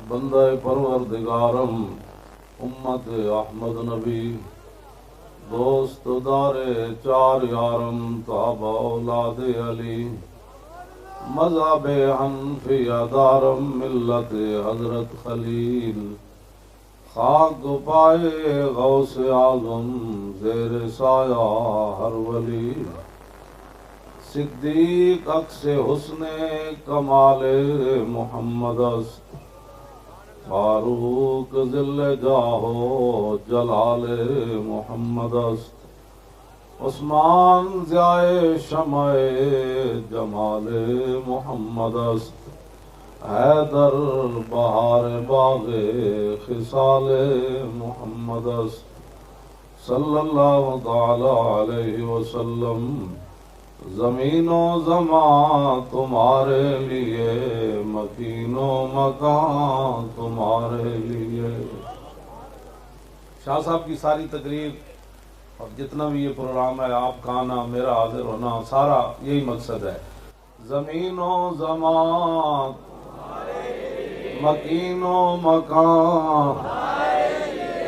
بندہ پروردگارم امت احمد نبی دوست دار چار یارم تابع اولاد علی مذہب حنفیہ دارم ملت حضرت خلیل خاک پائے غوث اعظم زیر سایہ ہر ولی صدیق عکس حسن کمال محمد است فاروق ذل جاہ جلال محمد است عثمان ضیاء شمع جمال محمد است حیدر بہار باغ خصال محمد است صلی اللہ تعالی علیہ وسلم زمین و زمان تمہارے لیے مکین و مکان تمہارے لیے۔ شاہ صاحب کی ساری تقریر اور جتنا بھی یہ پروگرام ہے آپ کا آنا میرا حاضر ہونا سارا یہی مقصد ہے، زمین و زمان مکین و مکان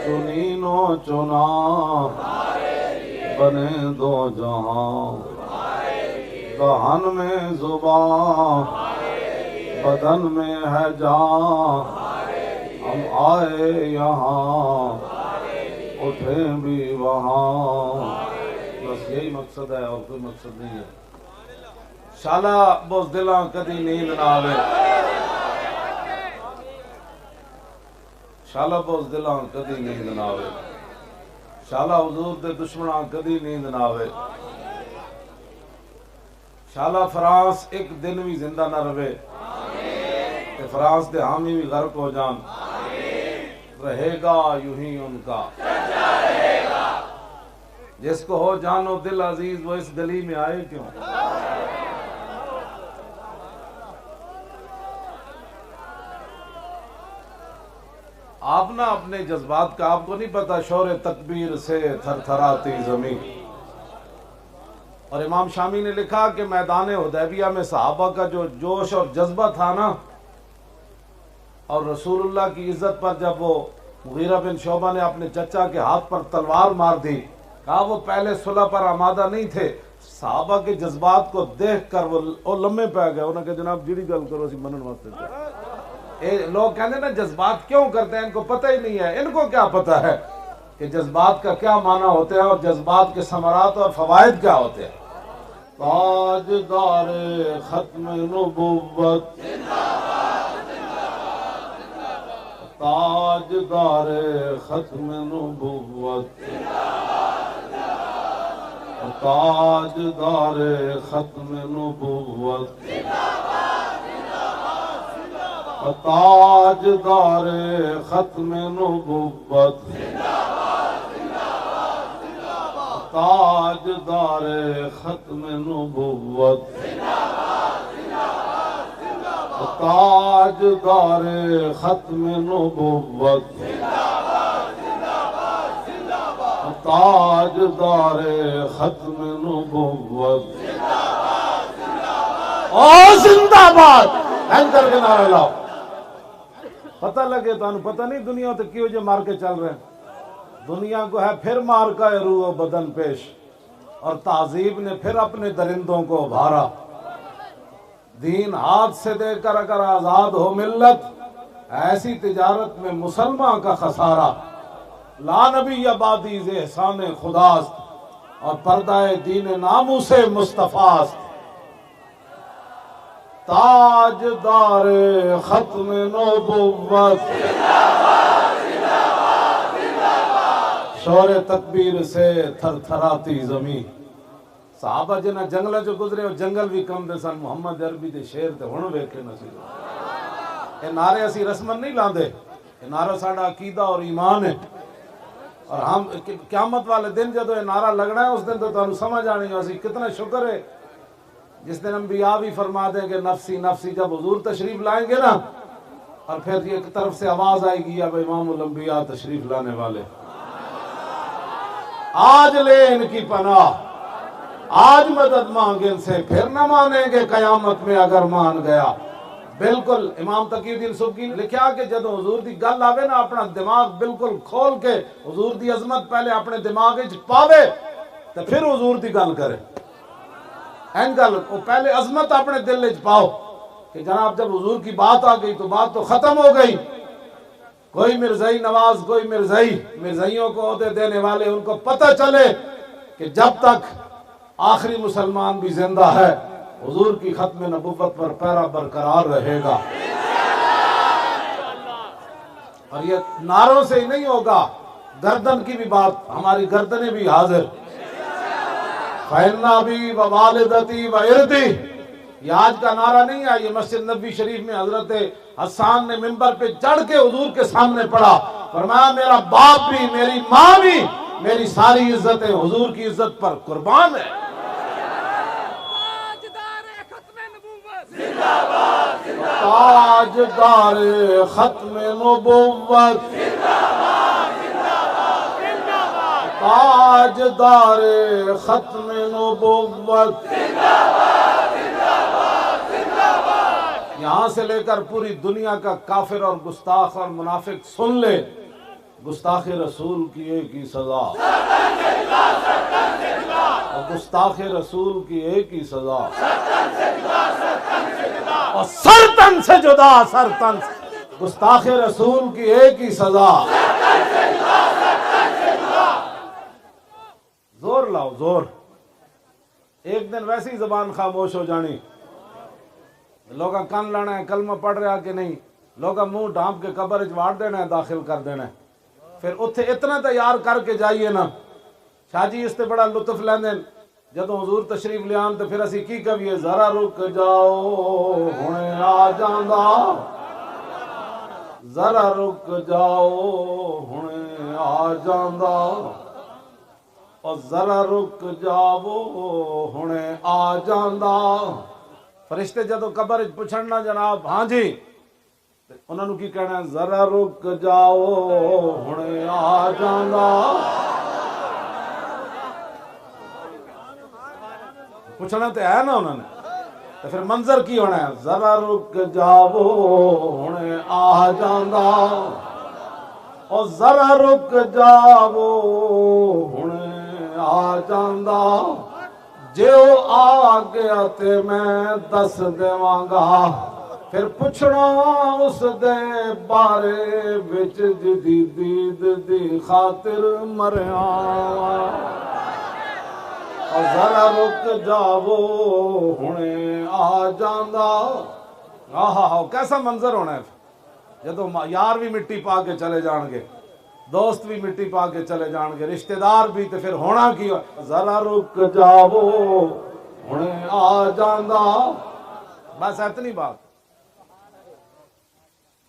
چنین و چنا بنے دو جہاں دہن میں زبان بدن میں ہے جان ہم آئے یہاں اٹھے بھی وہاں، بس یہی مقصد ہے اور کوئی مقصد نہیں ہے۔ شالا بوز دلاں کدی نیند نہ آوے، شالا بوز دلاں کدی نیند نہ آوے، شالا حضور دے دشمناں کدی نیند نہ آوے، شالا فرانس ایک دن بھی زندہ نہ رہے کہ فرانس دے حامی بھی غرق ہو جان، رہے گا یوں ہی ان کا جس کو ہو جان و دل عزیز وہ اس گلی میں آئے کیوں۔ آپ نہ اپنے جذبات کا آپ کو نہیں پتا، شور تکبیر سے تھر تھراتی زمین۔ اور امام شامی نے لکھا کہ میدان حدیبیہ میں صحابہ کا جو جوش اور جذبہ تھا نا، اور رسول اللہ کی عزت پر جب وہ مغیرہ بن شعبہ نے اپنے چچا کے ہاتھ پر تلوار مار دی، کہا وہ پہلے صلح پر آمادہ نہیں تھے، صحابہ کے جذبات کو دیکھ کر وہ لمحے پہ گئے، انہوں نے کہا جناب جڑی گل کرو اسی منن واسطے لوگ کہتے ہیں نا جذبات کیوں کرتے ہیں، ان کو پتہ ہی نہیں ہے، ان کو کیا پتہ ہے کہ جذبات کا کیا معنی ہوتے ہیں اور جذبات کے ثمرات اور فوائد کیا ہوتے ہیں۔ تاجدار ختم نبوت تاجدار ختم نبوت تاجدار ختم نبوت تاجدار ختم نبوت تاجدار ختم نبوت تاجدار ختم نبوت تاجدار ختم نبوت اور زندہ باد اینکر کے نعرہ لاؤ۔ پتہ لگے تو پتہ نہیں دنیا تو کیوں جو مار کے چل رہے ہیں، دنیا کو ہے پھر مار کا روح و بدن پیش، اور تہذیب نے پھر اپنے درندوں کو ابھارا۔ دین ہاتھ سے دے کر اگر آزاد ہو ملت، ایسی تجارت میں مسلمان کا خسارہ۔ لا نبی بعدی ز احسان خداست، اور پردہ دین ناموس مصطفیٰست۔ تاجدار ختم نبوت شور تکبیر سے تھر تھراتی زمین۔ صحابہ جنہ جنگل جو گزرے اور جنگل بھی کم دے سن، محمد عربی دے شیر تے ہن ویکھے نصیب۔ اے نعرے اسی رسمن نہیں لاندے، اے نعرہ ساڈا عقیدہ اور ایمان ہے، اور ہم قیامت والے دن جدو یہ نعرہ لگنا ہے اس دن تو تمہیں سمجھ آنی ہے اسی کتنا شکر ہے جس دن انبیاء بھی فرما دیں کہ نفسی نفسی، جب حضور تشریف لائیں گے نا اور پھر ایک طرف سے آواز آئے گی اب امام الانبیاء تشریف لانے والے، آج لے ان کی پناہ، آج مدد مانگے ان سے، پھر نہ مانیں گے قیامت میں اگر مان گیا، بالکل امام تقی الدین سبکی نے لکھا کہ جدو حضور دی گل آوے نا اپنا دماغ بالکل کھول کے حضور دی عظمت پہلے اپنے دماغ وچ پاوے تو پھر حضور دی گل کرے. این گل وہ پہلے عظمت اپنے دل وچ پاؤ کہ جناب جب حضور کی بات آ گئی تو بات تو ختم ہو گئی. کوئی مرزائی نواز کوئی مرزائی، مرزائیوں کو عہدے دینے والے ان کو پتہ چلے کہ جب تک آخری مسلمان بھی زندہ ہے حضور کی ختم نبوت پر پیرا برقرار رہے گا. اور یہ نعروں سے ہی نہیں ہوگا، گردن کی بھی بات، ہماری گردنیں بھی حاضر. فَإِنَّ أَبِي وَوَالِدَتِي وَإِرْضِي، یہ آج کا نعرہ نہیں ہے، یہ مسجد نبوی شریف میں حضرت حسان نے منبر پہ چڑھ کے حضور کے سامنے پڑھا. فرمایا میرا باپ بھی میری ماں بھی میری ساری عزتیں حضور کی عزت پر قربان ہے. تاجدار ختم نبوت، تاجدار ختم نبوت، یہاں سے لے کر پوری دنیا کا کافر اور گستاخ اور منافق سن لے، گستاخ رسول کی ایک ہی سزا، اور گستاخ رسول کی ایک ہی سزا، اور سر تن سے جدا، سر تن سے گستاخ رسول کی ایک ہی سزا. زور لاؤ زور. ایک دن ویسی زبان خاموش ہو جانی، لوگا کان لانا ہے کلمہ پڑھ رہا کہ نہیں، لوگا منہ ڈھانپ کے قبر اجواڑ دینا ہے، داخل کر دینا ہے. پھر اتھے اتنا تیار کر کے جائیے نا. شاہ جی اس تے بڑا لطف لیندے جدو حضور تشریف لے آن تو پھر اسی کی کہیے ذرا رک جاؤ ہونے آ جاندہ، ذرا رک جاؤ ہونے آ جاندہ، اور ذرا رک جاؤ ہونے آ جاندہ. فرشتے جدو قبر پوچھنا جناب ہاں جی، انہوں نے کی کہنا ہے ذرا رک جاؤ ہونے آ جاندہ. پوچھنا تو ہے نا انہوں نے، تو پھر منظر کی ہونا ہے ذرا رک جاؤ ہونے آ جاندہ، اور ذرا رک جاؤ ہونے آ جاندہ. جو آ گیا تے میں دس دیوانگا، پھر پوچھنا اس دے بارے وچ جدی دید دی خاطر مریا. اور ذرا رک جاؤ ہونے آ جاندہ. آہا کیسا منظر ہونا ہے جدو یار بھی مٹی پا کے چلے جان گے، دوست بھی مٹی پا کے چلے جان گے، رشتہ دار بھی، تو پھر ہونا کی ذرا رک جاؤ ہونے آ جاندہ. بس اتنی بات،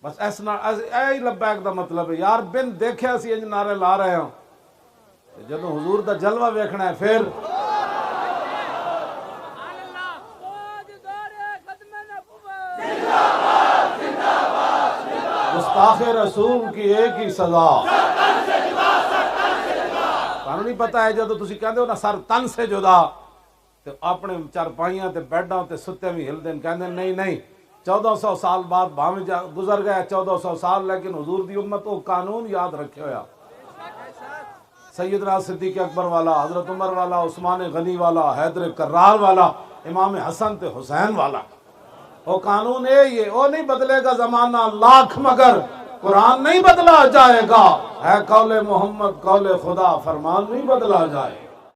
بس ایسا اے لبیک دا مطلب ہے. یار بن دیکھے اسی انج نعرے لا رہے ہوں، جدو حضور دا جلوہ ویکھنا ہے پھر گستاخ رسول کی ایک ہی سزا. تانوں نہیں پتا ہے جدو تسی کہندے ہو نا سر تن سے جدا، تو اپنے چارپائیاں تے بیڈاں تے ستے بھی ہل دین، کہندے نہیں نہیں 1400 سال بعد بھاویں گزر گئے 1400 سال، لیکن حضور دی امت وہ قانون یاد رکھے ہویا. سیدنا صدیق اکبر والا، حضرت عمر والا، عثمان غنی والا، حیدر کرار والا، امام حسن تے حسین والا، وہ قانون یہ وہ نہیں بدلے گا زمانہ لاکھ مگر قرآن نہیں بدلا جائے گا. ہے قول محمد قول خدا، فرمان نہیں بدلا جائے.